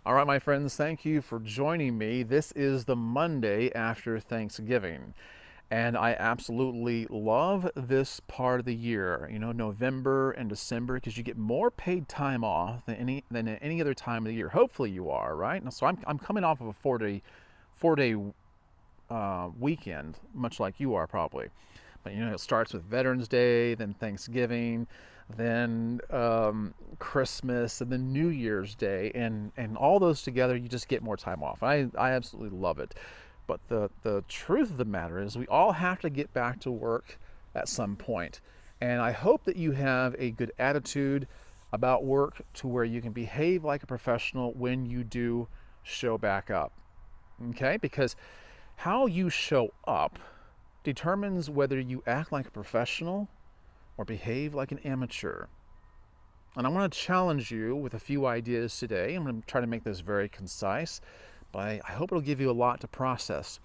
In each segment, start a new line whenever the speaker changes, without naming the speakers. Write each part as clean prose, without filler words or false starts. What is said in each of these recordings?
All right, my friends, thank you for joining me. This is the Monday after Thanksgiving, and I absolutely love this part of the year. You know, November and December, because you get more paid time off than any other time of the year. Hopefully, you are right. And so I'm coming off of a four day weekend, much like you are probably. But you know, it starts with Veterans Day, then Thanksgiving, then Christmas, and then New Year's Day, and all those together, you just get more time off. I absolutely love it. But the truth of the matter is, we all have to get back to work at some point. And I hope that you have a good attitude about work to where you can behave like a professional when you do show back up. Okay? Because how you show up determines whether you act like a professional or behave like an amateur. And I want to challenge you with a few ideas today. I'm going to try to make this very concise, but I hope it'll give you a lot to process.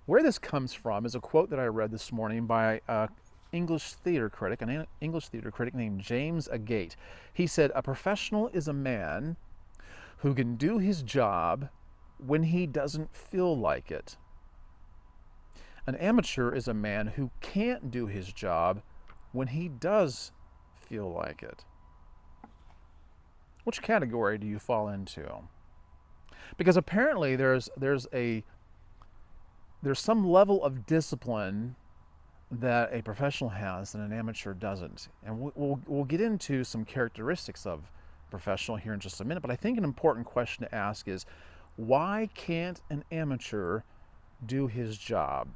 Where this comes from is a quote that I read this morning by an English theater critic named James Agate. He said, "A professional is a man who can do his job when he doesn't feel like it. An amateur is a man who can't do his job when he does feel like it." Which category do you fall into? Because apparently there's some level of discipline that a professional has that an amateur doesn't. And we'll get into some characteristics of a professional here in just a minute, but I think an important question to ask is, why can't an amateur do his job?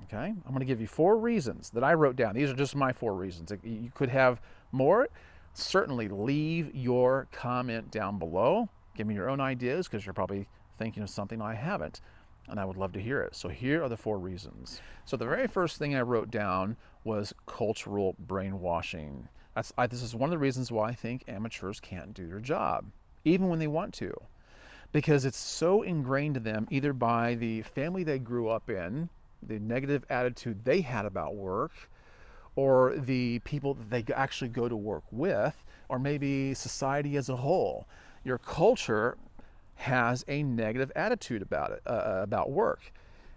Okay, I'm going to give you 4 reasons that I wrote down. These are just my 4 reasons. You could have more. Certainly leave your comment down below. Give me your own ideas, because you're probably thinking of something I haven't, and I would love to hear it. So here are the 4 reasons. So the very first thing I wrote down was cultural brainwashing. This is one of the reasons why I think amateurs can't do their job, even when they want to, because it's so ingrained to them, either by the family they grew up in, the negative attitude they had about work, or the people that they actually go to work with, or maybe society as a whole. Your culture has a negative attitude about it, about work.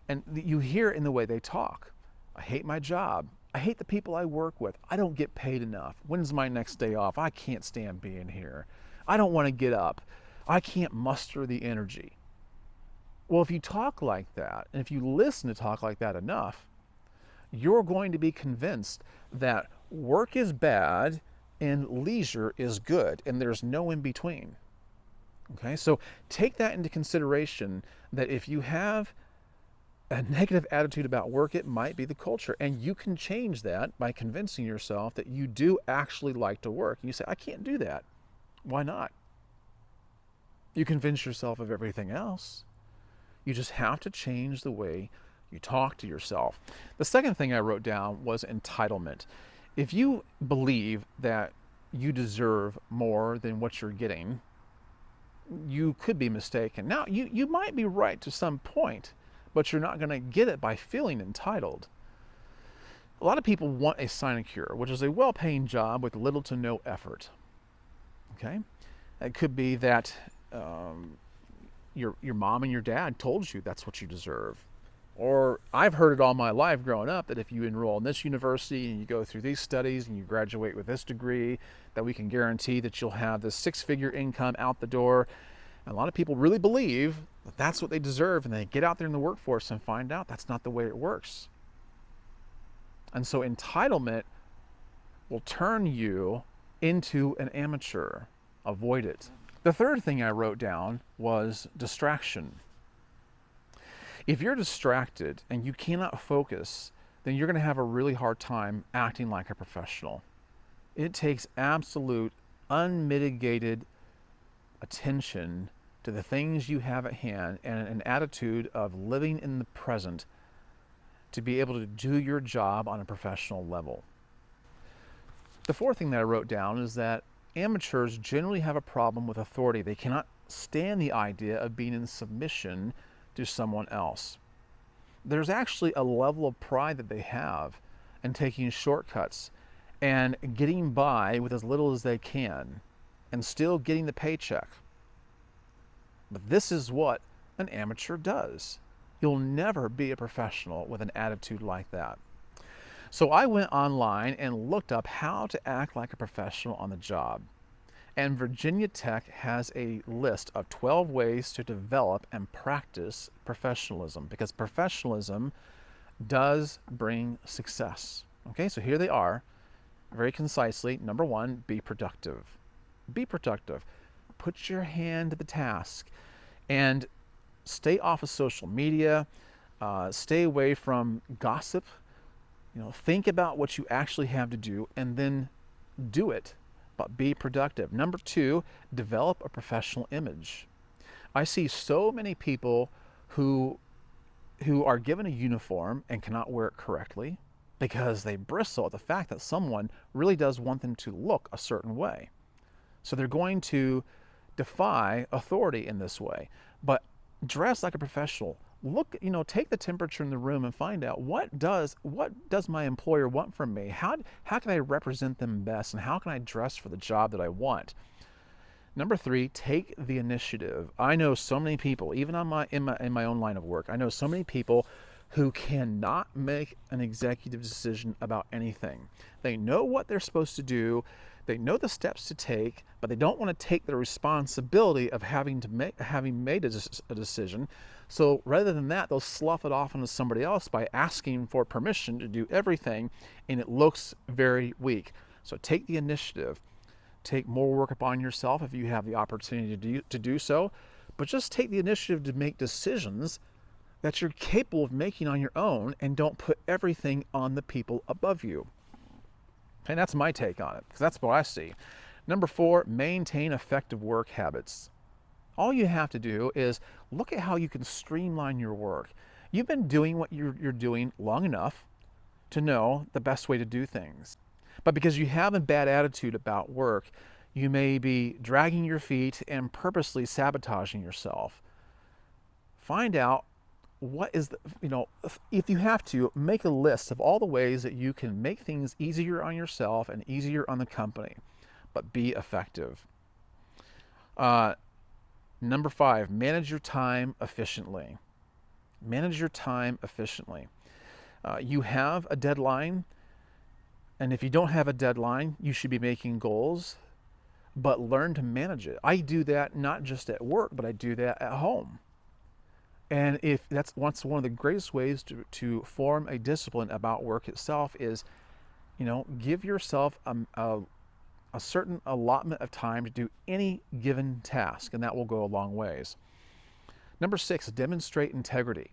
And you hear it in the way they talk. I hate my job. I hate the people I work with. I don't get paid enough. When's my next day off? I can't stand being here. I don't want to get up. I can't muster the energy. Well, if you talk like that, and if you listen to talk like that enough, you're going to be convinced that work is bad and leisure is good, and there's no in between. Okay, so take that into consideration, that if you have a negative attitude about work, it might be the culture, and you can change that by convincing yourself that you do actually like to work. And you say, I can't do that. Why not? You convince yourself of everything else. You just have to change the way you talk to yourself. The second thing I wrote down was entitlement. If you believe that you deserve more than what you're getting, you could be mistaken. Now, you might be right to some point, but you're not going to get it by feeling entitled. A lot of people want a sinecure, which is a well-paying job with little to no effort. Okay? It could be that your mom and your dad told you that's what you deserve. Or I've heard it all my life growing up, that if you enroll in this university and you go through these studies and you graduate with this degree, that we can guarantee that you'll have this 6-figure income out the door. And a lot of people really believe that that's what they deserve, and they get out there in the workforce and find out that's not the way it works. And so entitlement will turn you into an amateur. Avoid it. The third thing I wrote down was distraction. If you're distracted and you cannot focus, then you're going to have a really hard time acting like a professional. It takes absolute, unmitigated attention to the things you have at hand and an attitude of living in the present to be able to do your job on a professional level. The fourth thing that I wrote down is that amateurs generally have a problem with authority. They cannot stand the idea of being in submission to someone else. There's actually a level of pride that they have in taking shortcuts and getting by with as little as they can and still getting the paycheck. But this is what an amateur does. You'll never be a professional with an attitude like that. So I went online and looked up how to act like a professional on the job. And Virginia Tech has a list of 12 ways to develop and practice professionalism, because professionalism does bring success. Okay, so here they are, very concisely. Number one, be productive. Be productive. Put your hand to the task and stay off of social media. Stay away from gossip. Think about what you actually have to do and then do it, but be productive. Number two, develop a professional image. I see so many people who are given a uniform and cannot wear it correctly because they bristle at the fact that someone really does want them to look a certain way. So they're going to defy authority in this way. But dress like a professional. Look, take the temperature in the room and find out what does my employer want from me? How can I represent them best, and how can I dress for the job that I want? Number three, take the initiative. I know so many people, even in my own line of work, I know so many people who cannot make an executive decision about anything. They know what they're supposed to do, they know the steps to take, but they don't want to take the responsibility of having made a decision. So rather than that, they'll slough it off onto somebody else by asking for permission to do everything, and it looks very weak. So take the initiative. Take more work upon yourself if you have the opportunity to do so, but just take the initiative to make decisions that you're capable of making on your own, and don't put everything on the people above you. And that's my take on it, because that's what I see. Number four, maintain effective work habits. All you have to do is look at how you can streamline your work. You've been doing what you're doing long enough to know the best way to do things. But because you have a bad attitude about work, you may be dragging your feet and purposely sabotaging yourself. Find out what is if you have to, make a list of all the ways that you can make things easier on yourself and easier on the company, but be effective. Number five, manage your time efficiently. Manage your time efficiently. You have a deadline, and if you don't have a deadline, you should be making goals, but learn to manage it. I do that not just at work, but I do that at home. And if that's one of the greatest ways to form a discipline about work itself is, give yourself a certain allotment of time to do any given task, and that will go a long ways. Number six, demonstrate integrity.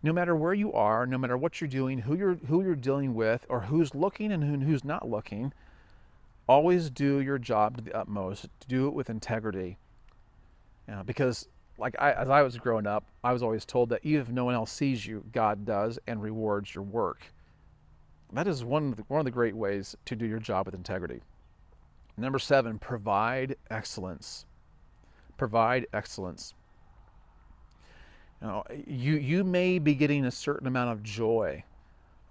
No matter where you are, no matter what you're doing, who you're dealing with, or who's looking and who's not looking, always do your job to the utmost. Do it with integrity. Because as I was growing up, I was always told that even if no one else sees you, God does and rewards your work. That is one of the great ways to do your job with integrity. Number seven, provide excellence. Provide excellence. You may be getting a certain amount of joy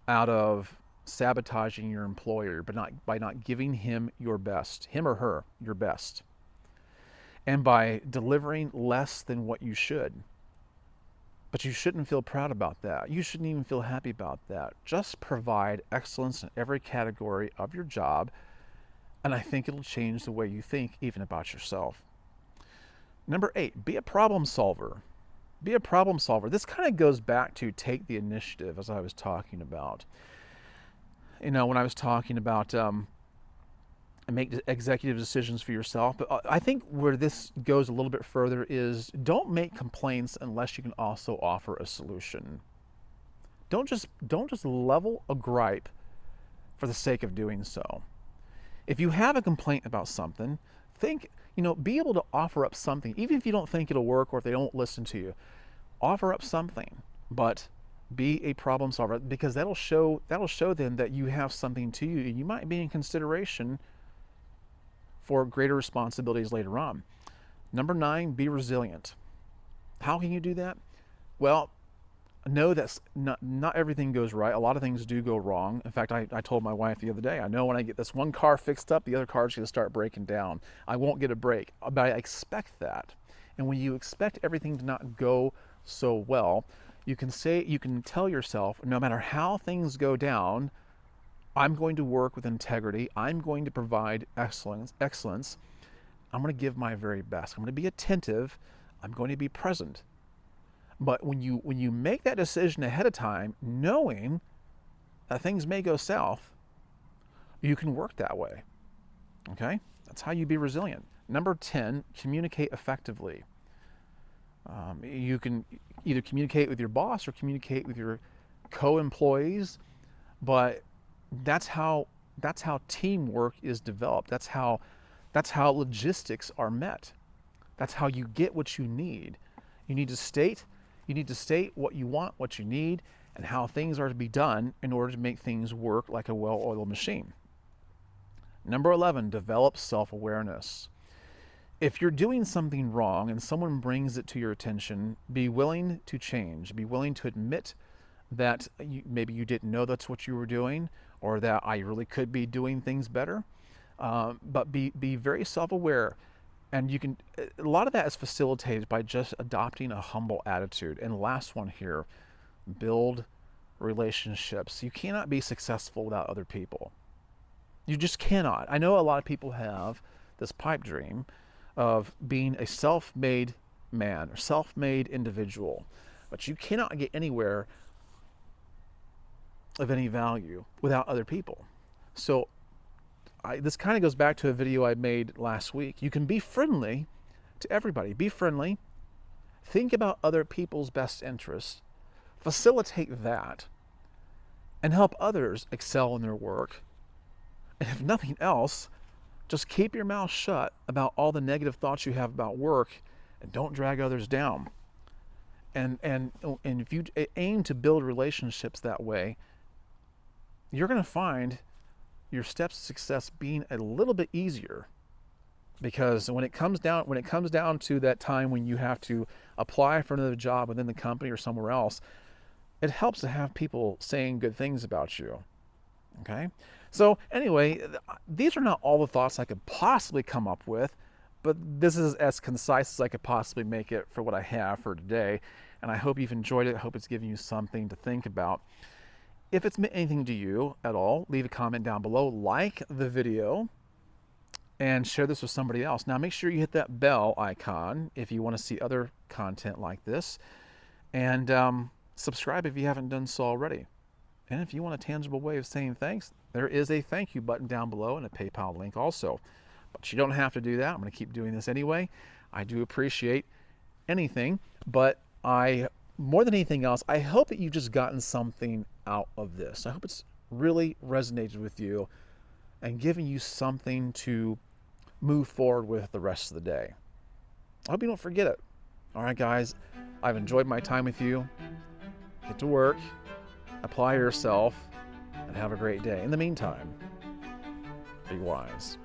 out of sabotaging your employer, but by not giving him your best, him or her your best, and by delivering less than what you should. But you shouldn't feel proud about that. You shouldn't even feel happy about that. Just provide excellence in every category of your job, and I think it'll change the way you think even about yourself. Number eight, be a problem solver. Be a problem solver. This kind of goes back to take the initiative, as I was talking about. When I was talking about make executive decisions for yourself. But I think where this goes a little bit further is don't make complaints unless you can also offer a solution. Don't just level a gripe for the sake of doing so. If you have a complaint about something, be able to offer up something, even if you don't think it'll work or if they don't listen to you. Offer up something, but be a problem solver, because that'll show them that you have something to you, and you might be in consideration for greater responsibilities later on. Number 9, be resilient. How can you do that? Well, know that not everything goes right. A lot of things do go wrong. In fact, I told my wife the other day, I know when I get this one car fixed up, the other car's going to start breaking down. I won't get a break, but I expect that. And when you expect everything to not go so well, you can tell yourself, no matter how things go down, I'm going to work with integrity. I'm going to provide excellence. I'm going to give my very best. I'm going to be attentive. I'm going to be present. But when you make that decision ahead of time, knowing that things may go south, you can work that way. Okay? That's how you be resilient. Number 10, communicate effectively. You can either communicate with your boss or communicate with your co-employees, but that's how teamwork is developed. That's how logistics are met. That's how you get what you need. You need to state what you want, what you need, and how things are to be done in order to make things work like a well-oiled machine. Number 11, develop self-awareness. If you're doing something wrong and someone brings it to your attention, be willing to change. Be willing to admit that maybe you didn't know that's what you were doing, or that I really could be doing things better. But be very self-aware. And a lot of that is facilitated by just adopting a humble attitude. And last one here, build relationships. You cannot be successful without other people. You just cannot. I know a lot of people have this pipe dream of being a self-made man or self-made individual, but you cannot get anywhere of any value without other people. So this kind of goes back to a video I made last week. You can be friendly to everybody. Be friendly. Think about other people's best interests. Facilitate that and help others excel in their work. And if nothing else, just keep your mouth shut about all the negative thoughts you have about work and don't drag others down. And if you aim to build relationships that way, you're going to find your steps to success being a little bit easier, because when it comes down to that time when you have to apply for another job within the company or somewhere else, it helps to have people saying good things about you. Okay? So anyway, these are not all the thoughts I could possibly come up with, but this is as concise as I could possibly make it for what I have for today. And I hope you've enjoyed it. I hope it's given you something to think about. If it's meant anything to you at all, leave a comment down below, like the video, and share this with somebody else. Now make sure you hit that bell icon if you want to see other content like this, and subscribe if you haven't done so already. And if you want a tangible way of saying thanks, there is a thank you button down below and a PayPal link also. But you don't have to do that. I'm going to keep doing this anyway. I do appreciate anything, but more than anything else, I hope that you've just gotten something out of this. I hope it's really resonated with you and given you something to move forward with the rest of the day. I hope you don't forget it. All right, guys, I've enjoyed my time with you. Get to work, apply yourself, and have a great day. In the meantime, be wise.